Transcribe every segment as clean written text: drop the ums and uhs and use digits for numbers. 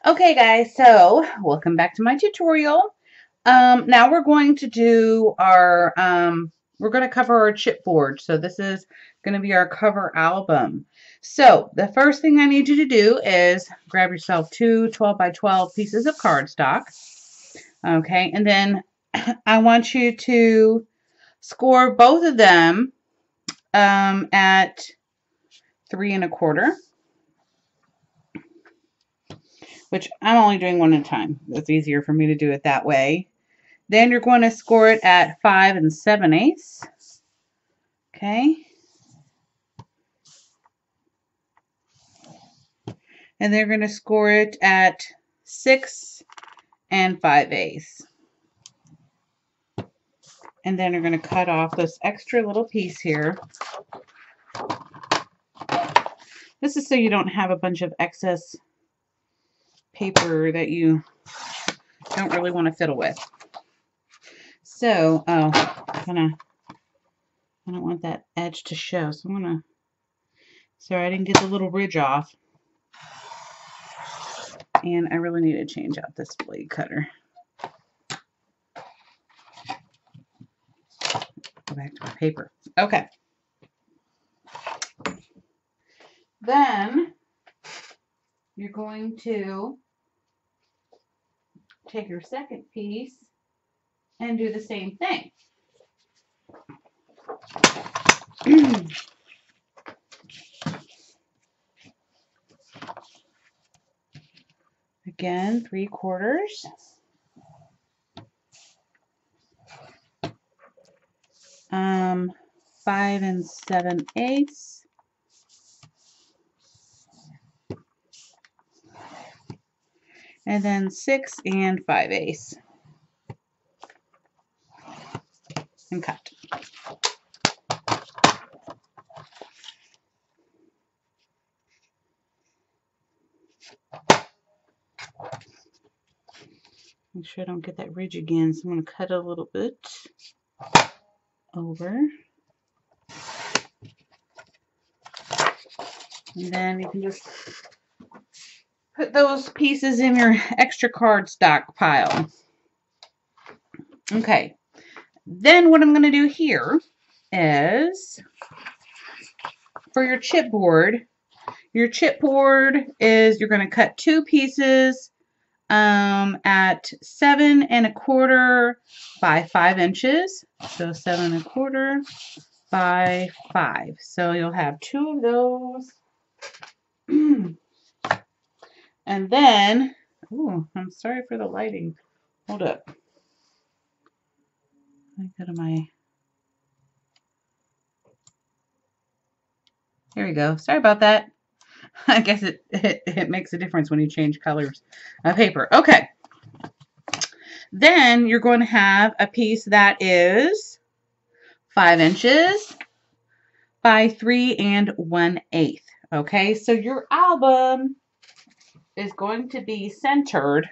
Okay guys, so welcome back to my tutorial. Now we're going to do our, we're going to cover our chipboard. So this is going to be our cover album. So the first thing I need you to do is grab yourself two 12 by 12 pieces of cardstock. Okay, and then I want you to score both of them at 3 1/4, which I'm only doing one at a time. It's easier for me to do it that way. Then you're going to score it at 5 7/8. Okay. And they're going to score it at 6 5/8. And then you're going to cut off this extra little piece here. This is so you don't have a bunch of excess paper that you don't really want to fiddle with. So, I don't want that edge to show, so I'm gonna, sorry, I didn't get the little ridge off. And I really need to change out this blade cutter. Go back to my paper. Okay. Then you're going to take your second piece and do the same thing. Again, 3/4. 5 7/8. And then 6 5/8. And cut. Make sure I don't get that ridge again, so I'm going to cut a little bit over. And then you can just put those pieces in your extra cardstock pile. Okay. Then what I'm going to do here is for your chipboard is you're going to cut two pieces at 7 1/4 by 5 inches. So 7 1/4 by 5. So you'll have two of those. And then, I'm sorry for the lighting. Hold up. I go to my, here we go. Sorry about that. I guess it makes a difference when you change colors of paper. Okay. Then you're going to have a piece that is 5 inches by 3 1/8. Okay, so your album is going to be centered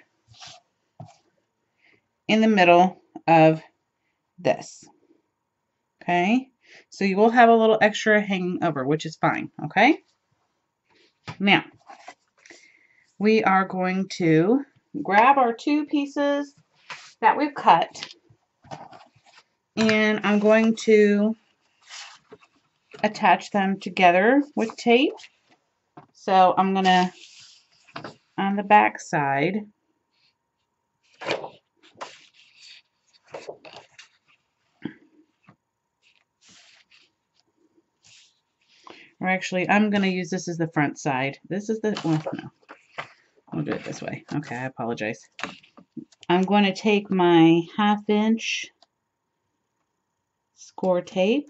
in the middle of this. Okay, so you will have a little extra hanging over, which is fine. Okay, now we are going to grab our two pieces that we've cut, and I'm going to attach them together with tape. So I'm gonna, on the back side, or actually I'm gonna use this as the front side. This is the, well, no, I'll do it this way. Okay, I apologize. I'm going to take my 1/2 inch score tape,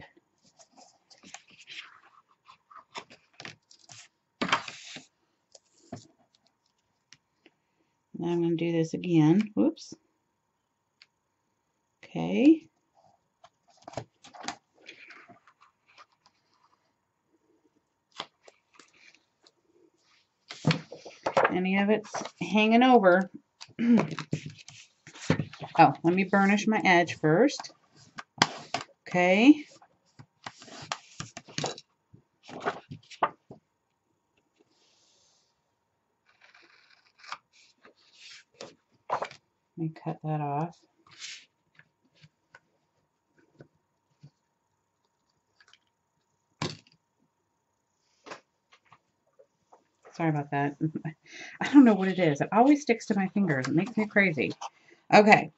and I'm going to do this again. Whoops. Okay. Any of it's hanging over. Oh, let me burnish my edge first. Okay. Sorry about that. I don't know what it is. It always sticks to my fingers. It makes me crazy. Okay.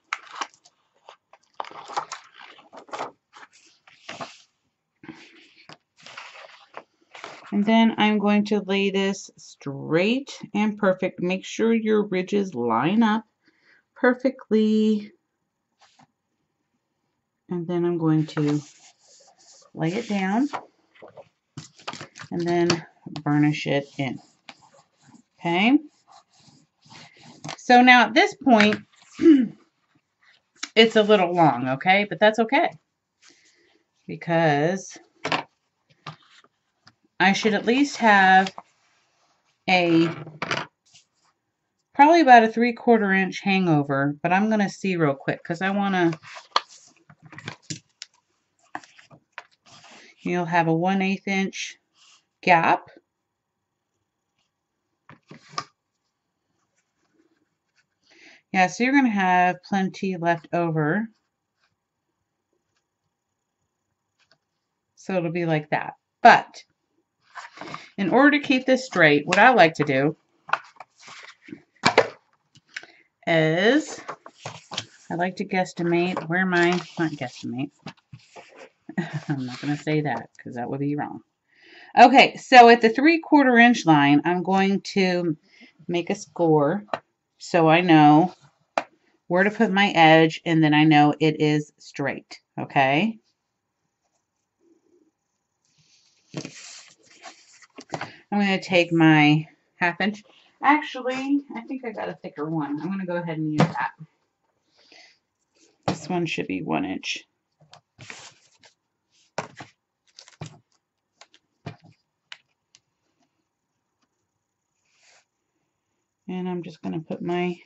And then I'm going to lay this straight and perfect. Make sure your ridges line up perfectly. And then I'm going to lay it down and then burnish it in. Okay. So now at this point, it's a little long, okay? But that's okay, because I should at least have probably about a 3/4 inch hangover, but I'm going to see real quick because I want to, you'll have a 1/8 inch gap. Yeah, so you're going to have plenty left over. So it'll be like that. But in order to keep this straight, what I like to do is I like to guesstimate where not guesstimate. I'm not going to say that because that would be wrong. Okay, so at the 3/4 inch line, I'm going to make a score so I know where to put my edge, and then I know it is straight, okay? I'm going to take my 1/2 inch. Actually, I think I got a thicker one. I'm going to go ahead and use that. This one should be 1 inch. And I'm just going to put my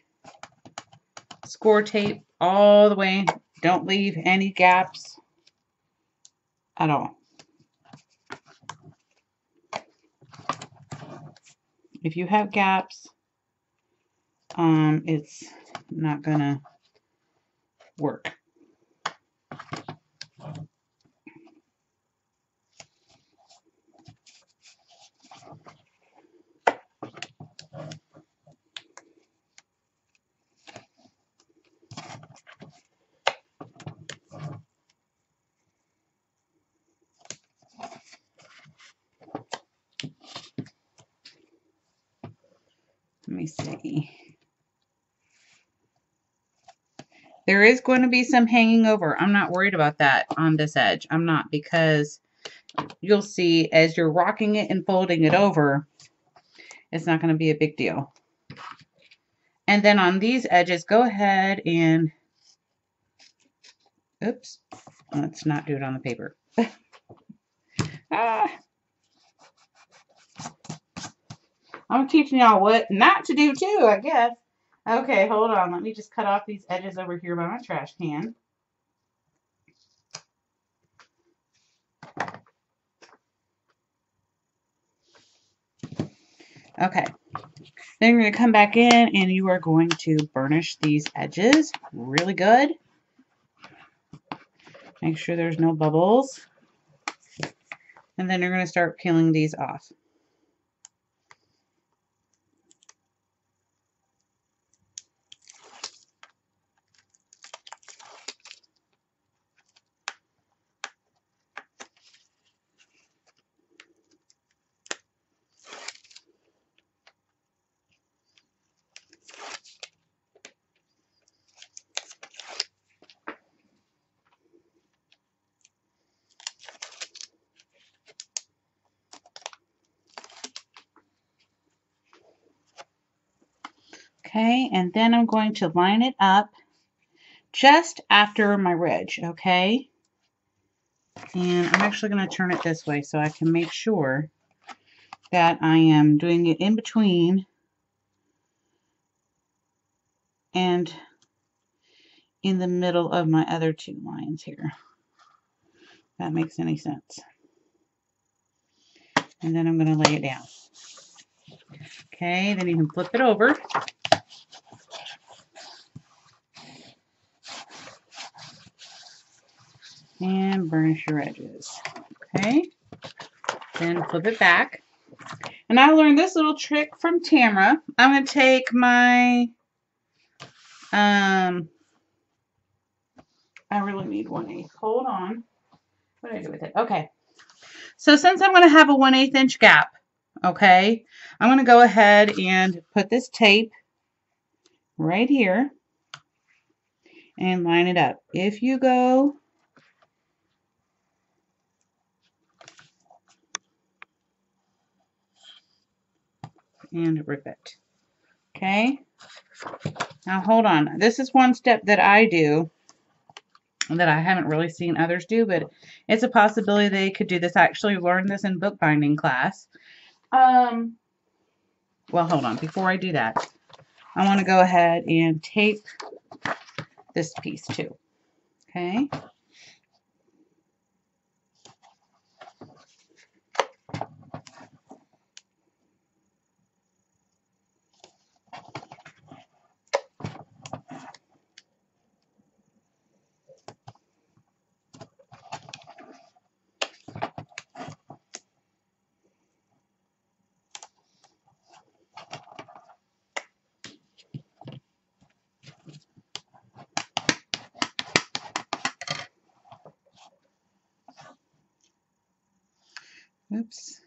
score tape all the way. Don't leave any gaps at all. If you have gaps, it's not going to work. Let me see. There is going to be some hanging over. I'm not worried about that on this edge. I'm not, because you'll see as you're rocking it and folding it over, it's not going to be a big deal. And then on these edges, go ahead and, oops, let's not do it on the paper. I'm teaching y'all what not to do too, I guess. Okay, hold on. Let me just cut off these edges over here by my trash can. Okay. Then you're going to come back in and you are going to burnish these edges really good. Make sure there's no bubbles. And then you're going to start peeling these off. Okay, and then I'm going to line it up just after my ridge, okay? And I'm actually going to turn it this way so I can make sure that I am doing it in between and in the middle of my other two lines here. If that makes any sense. And then I'm going to lay it down. Okay, then you can flip it over. And burnish your edges. Okay, then flip it back. And I learned this little trick from Tamara. I'm going to take my, I really need 1/8. Hold on. What did I do with it? Okay. So since I'm going to have a 1/8 inch gap, okay, I'm going to go ahead and put this tape right here and line it up. If you go and rip it. Okay. Now hold on. This is one step that I do that I haven't really seen others do, but it's a possibility they could do this. I actually learned this in bookbinding class. Well, hold on. Before I do that, I want to go ahead and tape this piece too. Okay. Oops.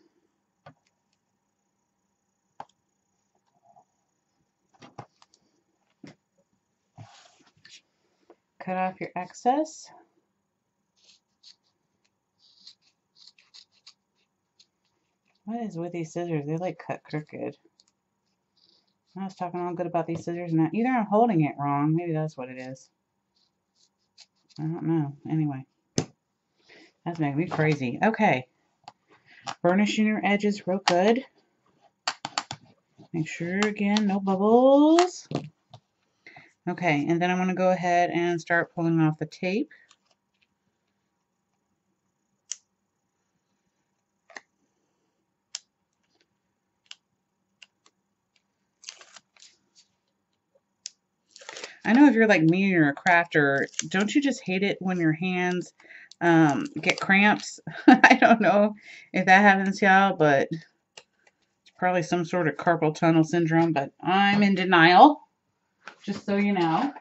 Cut off your excess. What is with these scissors? They like cut crooked. I was talking all good about these scissors, and either I'm holding it wrong. Maybe that's what it is. I don't know. Anyway, that's making me crazy. Okay. Burnishing your edges real good. Make sure, again, no bubbles. Okay, and then I'm going to go ahead and start pulling off the tape. I know if you're like me and you're a crafter, don't you just hate it when your hands get cramps? I don't know if that happens to y'all, but it's probably some sort of carpal tunnel syndrome, but I'm in denial, just so you know.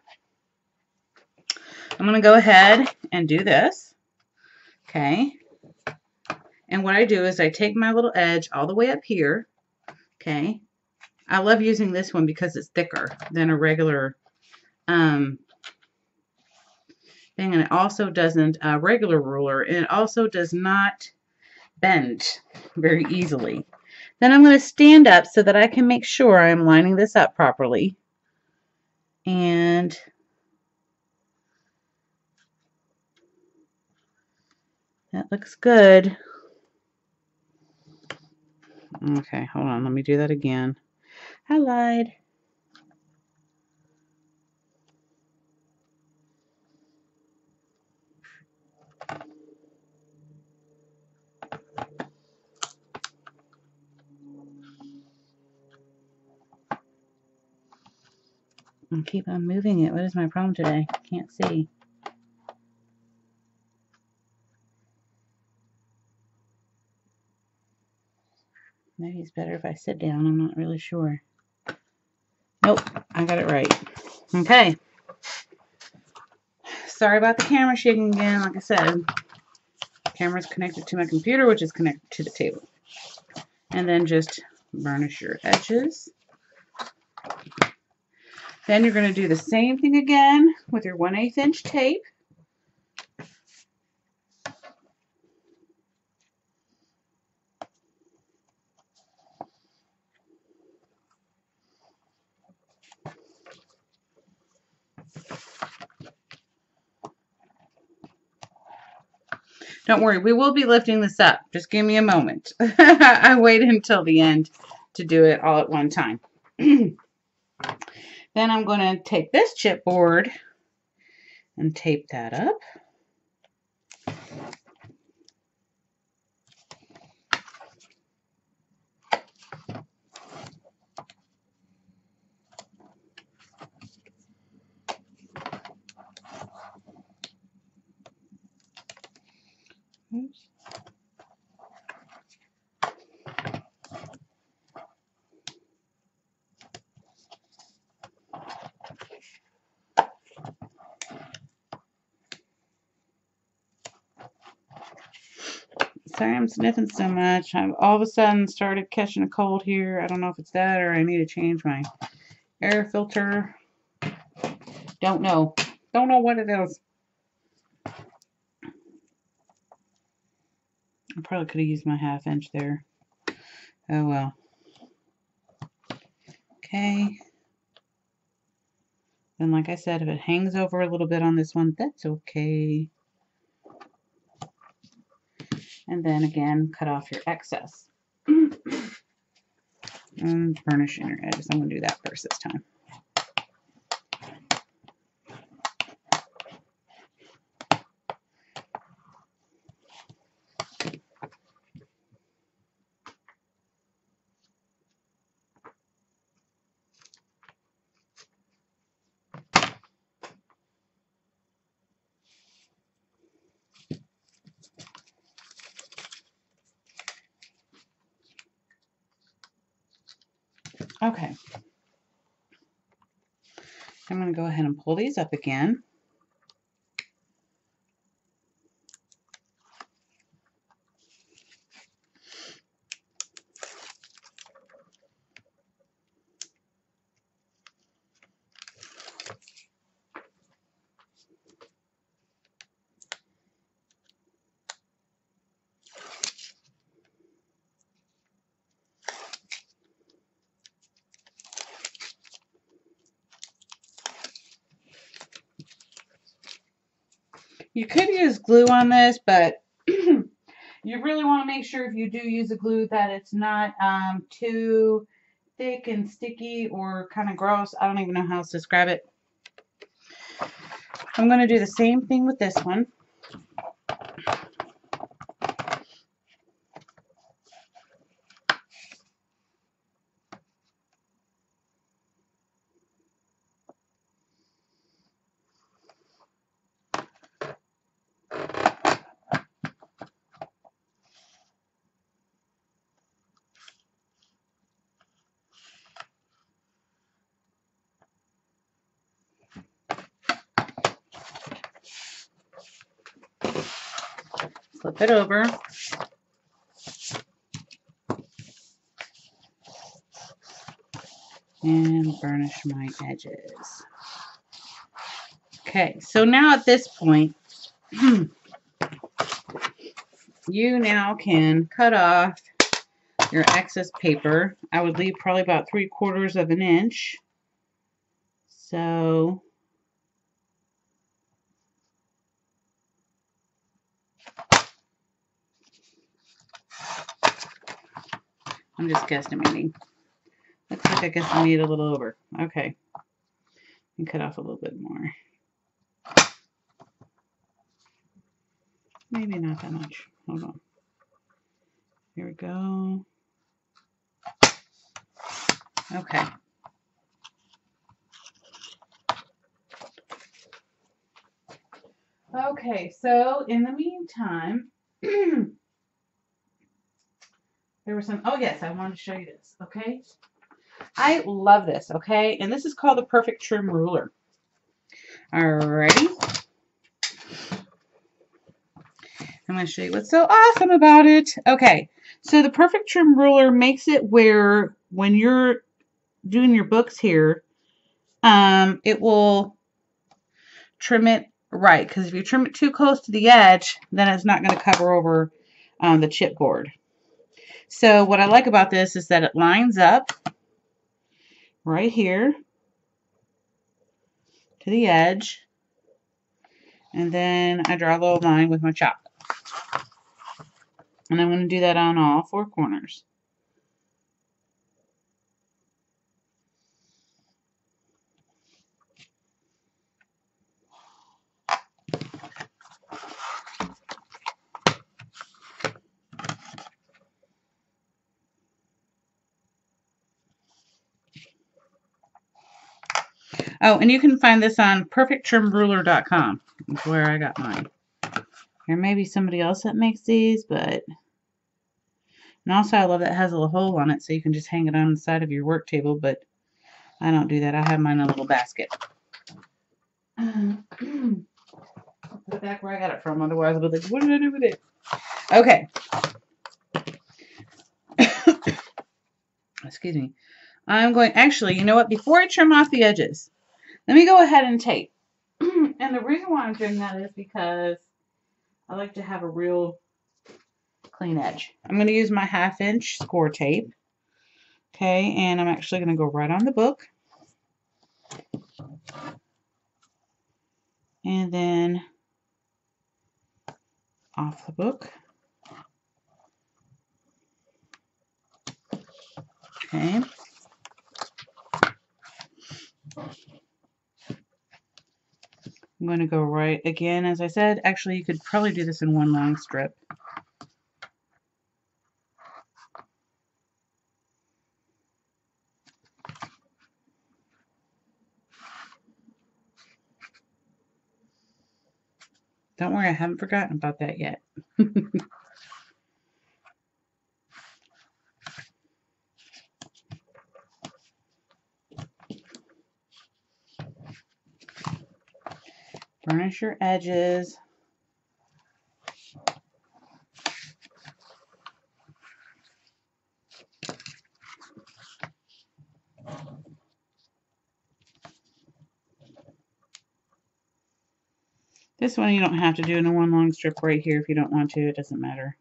I'm going to go ahead and do this. Okay. And what I do is I take my little edge all the way up here. Okay. I love using this one because it's thicker than a regular thing, and it also doesn't a regular ruler, and it also does not bend very easily. Then I'm going to stand up so that I can make sure I'm lining this up properly. And that looks good. Okay, hold on. Let me do that again. I lied. I keep on moving it. What is my problem today? Can't see. Maybe it's better if I sit down. I'm not really sure. Nope, I got it right. Okay. Sorry about the camera shaking again. Like I said, the camera's connected to my computer, which is connected to the table. And then just burnish your edges. Then you're going to do the same thing again with your 1/8 inch tape. Don't worry, we will be lifting this up. Just give me a moment. I waited until the end to do it all at one time. Then I'm going to take this chipboard and tape that up. Oops. Sorry I'm sniffing so much. I've all of a sudden started catching a cold here. I don't know if it's that or I need to change my air filter. Don't know. Don't know what it is. I probably could have used my 1/2 inch there. Oh well. Okay. And like I said, if it hangs over a little bit on this one, that's okay. And then again, cut off your excess. And burnish inner edges. I'm going to do that first this time. Okay. I'm going to go ahead and pull these up again. You could use glue on this, but you really want to make sure if you do use a glue that it's not too thick and sticky or kind of gross. I don't even know how else to describe it. I'm going to do the same thing with this one. Flip it over. And burnish my edges. Okay, so now at this point, you now can cut off your excess paper. I would leave probably about 3/4 of an inch. So I'm just guesstimating. Looks like I guess I need a little over. Okay. And cut off a little bit more. Maybe not that much. Hold on. Here we go. Okay. Okay, so in the meantime, there was some, oh yes, I wanted to show you this, okay? I love this, okay? And this is called the Perfect Trim Ruler. Alrighty. I'm going to show you what's so awesome about it. Okay, so the Perfect Trim Ruler makes it where when you're doing your books here, it will trim it right. Because if you trim it too close to the edge, then it's not going to cover over the chipboard. So what I like about this is that it lines up right here to the edge. And then I draw a little line with my chalk. And I'm going to do that on all 4 corners. Oh, and you can find this on perfecttrimruler.com. That's where I got mine. There may be somebody else that makes these, but... And also I love that it has a little hole on it so you can just hang it on the side of your work table, but I don't do that. I have mine in a little basket. Put it back where I got it from, otherwise I'll be like, what did I do with it? Okay. Excuse me. I'm going, actually, you know what? Before I trim off the edges, let me go ahead and tape. And the reason why I'm doing that is because I like to have a real clean edge. I'm going to use my 1/2 inch score tape. Okay, and I'm actually going to go right on the book. And then off the book. Okay. I'm going to go right again, as I said. Actually, you could probably do this in one long strip. Don't worry, I haven't forgotten about that yet. Burnish your edges. This one you don't have to do in a one long strip right here if you don't want to. It doesn't matter.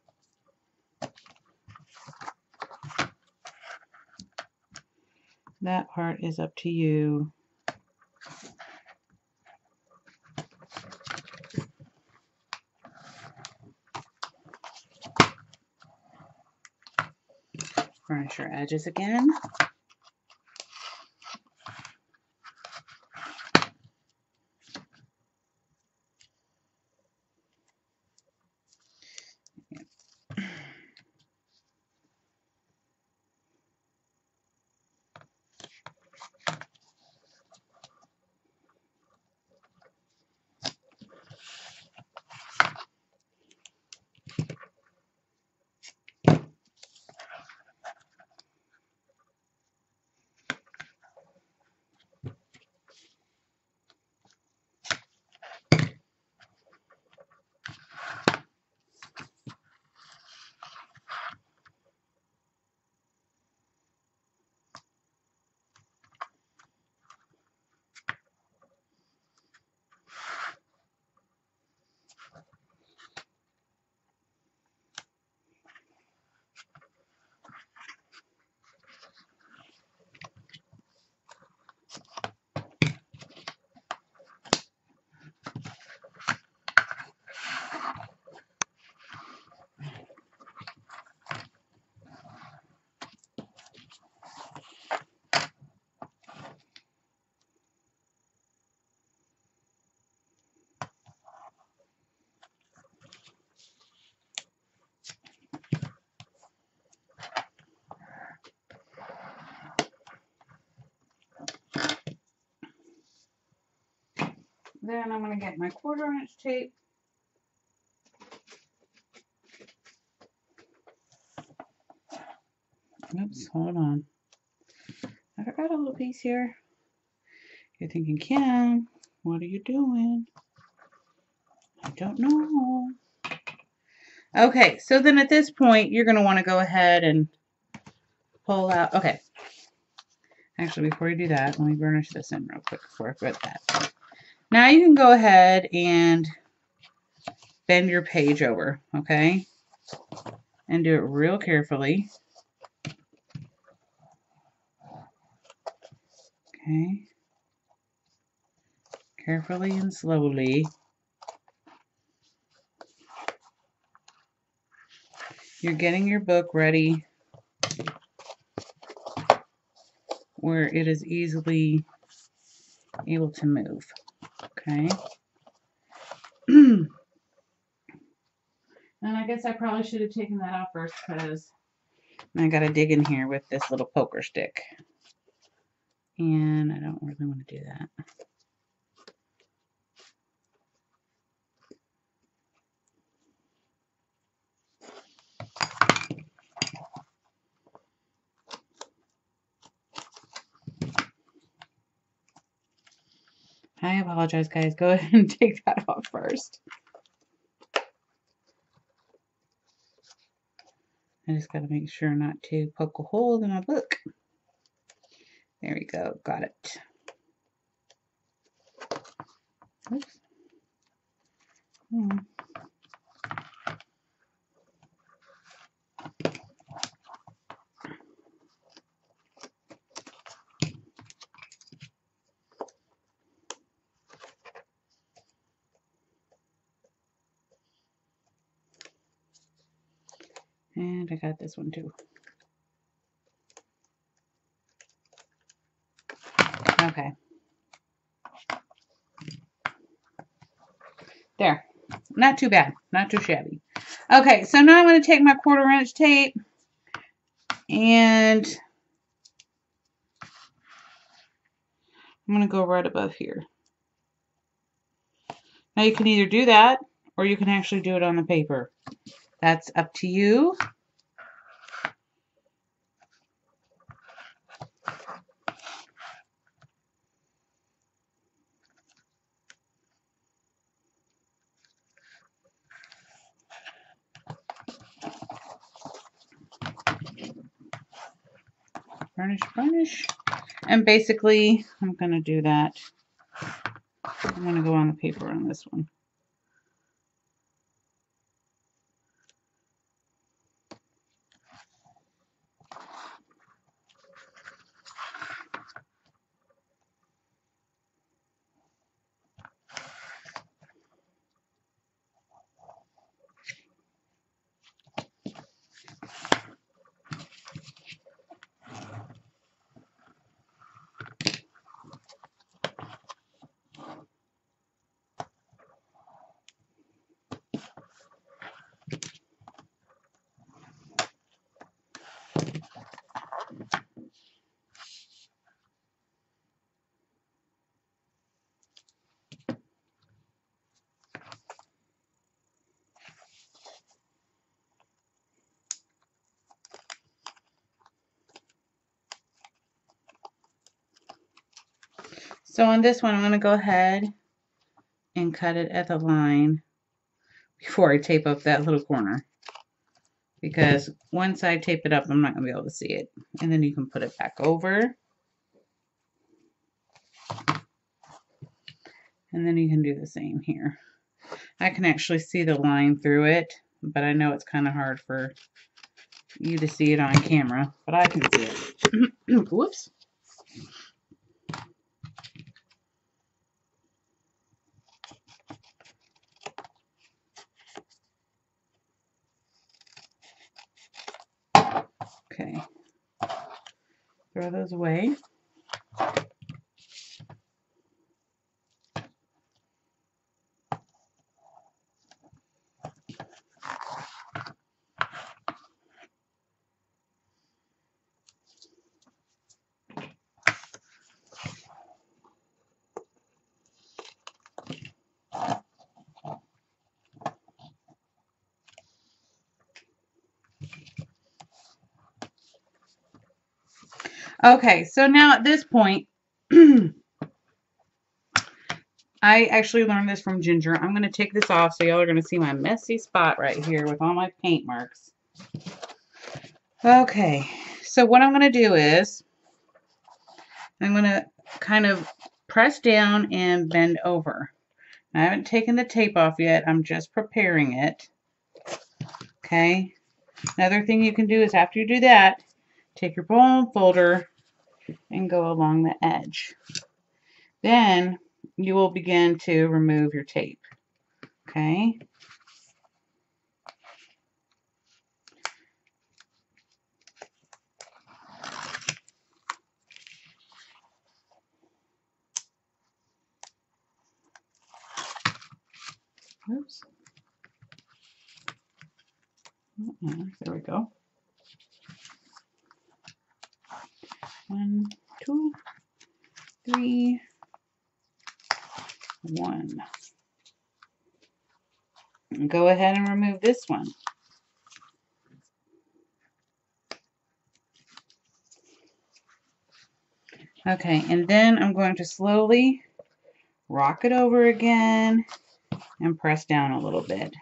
That part is up to you. Burnish your edges again. Then I'm going to get my 1/4 inch tape. Oops, hold on. I forgot a little piece here. You're thinking, Kim, what are you doing? I don't know. Okay, so then at this point, you're going to want to go ahead and pull out. Okay. Actually, before you do that, let me burnish this in real quick before I put that. Now you can go ahead and bend your page over, okay? And do it real carefully. Okay. Carefully and slowly. You're getting your book ready where it is easily able to move, okay? And I guess I probably should have taken that out first because I got to dig in here with this little poker stick. And I don't really want to do that. I apologize, guys. Go ahead and take that off first. I just got to make sure not to poke a hole in my book. There we go. Got it. Oops. And I got this one too. Okay. There. Not too bad. Not too shabby. Okay, so now I'm going to take my 1/4 inch tape and I'm going to go right above here. Now you can either do that or you can actually do it on the paper. That's up to you. Burnish, burnish. And basically, I'm going to do that. I'm going to go on the paper on this one. So on this one, I'm going to go ahead and cut it at the line before I tape up that little corner. Because once I tape it up, I'm not going to be able to see it. And then you can put it back over. And then you can do the same here. I can actually see the line through it, but I know it's kind of hard for you to see it on camera, but I can see it. Whoops. Okay. Throw those away. Okay, so now at this point, I actually learned this from Ginger. I'm going to take this off so y'all are going to see my messy spot right here with all my paint marks. Okay, so what I'm going to do is I'm going to kind of press down and bend over. I haven't taken the tape off yet. I'm just preparing it. Okay. Another thing you can do is after you do that, take your bone folder and go along the edge. Then you will begin to remove your tape. Okay. Oops. There we go. 1, 2, 3, 1. And go ahead and remove this one. Okay, and then I'm going to slowly rock it over again and press down a little bit.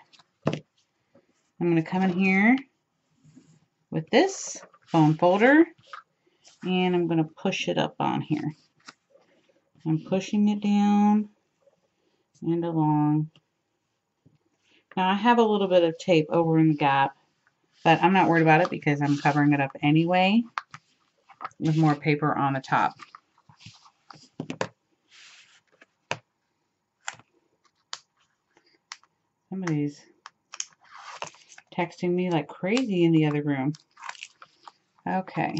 I'm going to come in here with this phone folder, and I'm going to push it up on here. I'm pushing it down and along. Now I have a little bit of tape over in the gap, but I'm not worried about it because I'm covering it up anyway with more paper on the top. Somebody's texting me like crazy in the other room. Okay.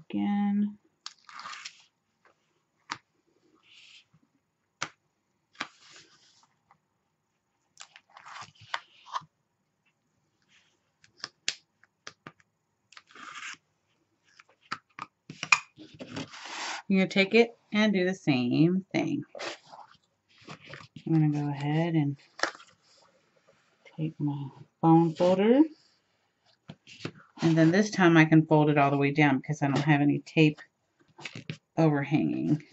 Again. You're going to take it and do the same thing. I'm going to go ahead and take my phone folder. And then this time I can fold it all the way down because I don't have any tape overhanging.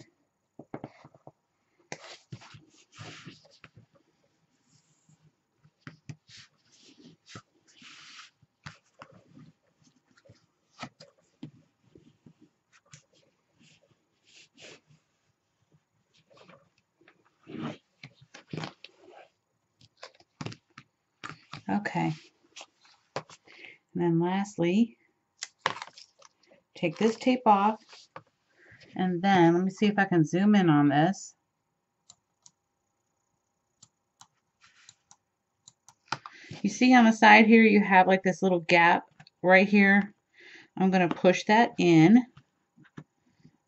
Okay. And then lastly, take this tape off, and then let me see if I can zoom in on this. You see on the side here you have like this little gap right here. I'm going to push that in.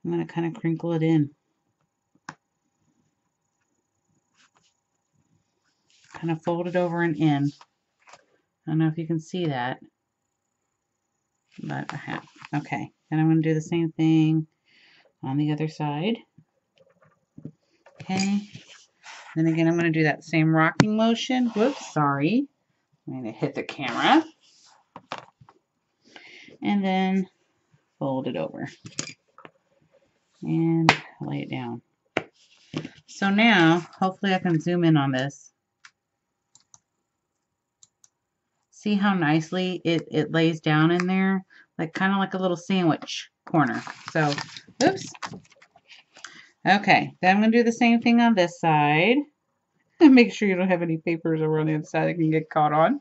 I'm going to kind of crinkle it in. Kind of fold it over and in. I don't know if you can see that, but I have. Okay, and I'm going to do the same thing on the other side. Okay, then again I'm going to do that same rocking motion. Whoops, sorry. I'm going to hit the camera. And then fold it over. And lay it down. So now, hopefully I can zoom in on this. See how nicely it lays down in there? Like kind of like a little sandwich corner. So, oops. Okay, then I'm going to do the same thing on this side. And make sure you don't have any papers over on the inside that can get caught on.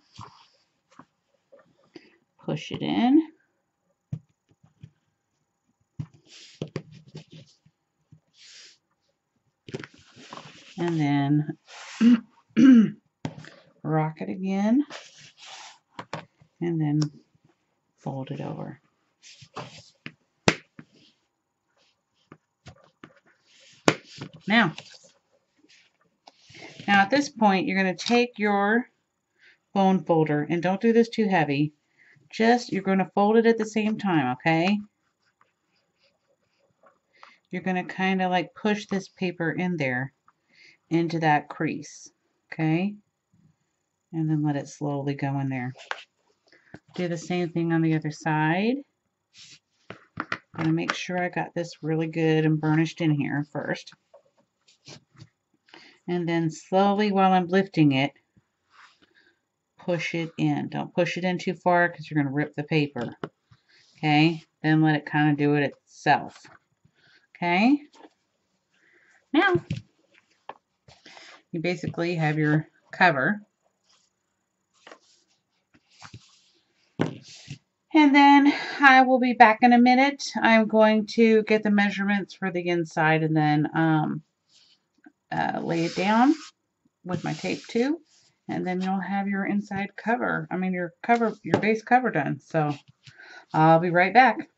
Push it in. And then rock it again. And then fold it over. Now at this point, you're going to take your phone folder, and don't do this too heavy. Just, you're going to fold it at the same time, okay? You're going to kind of like push this paper in there into that crease, okay? And then let it slowly go in there. Do the same thing on the other side. I'm going to make sure I got this really good and burnished in here first. And then slowly, while I'm lifting it, push it in. Don't push it in too far because you're going to rip the paper. Okay? Then let it kind of do it itself. Okay? Now, you basically have your cover. And then I will be back in a minute. I'm going to get the measurements for the inside and then lay it down with my tape too. And then you'll have your inside cover. I mean your base cover done. So I'll be right back.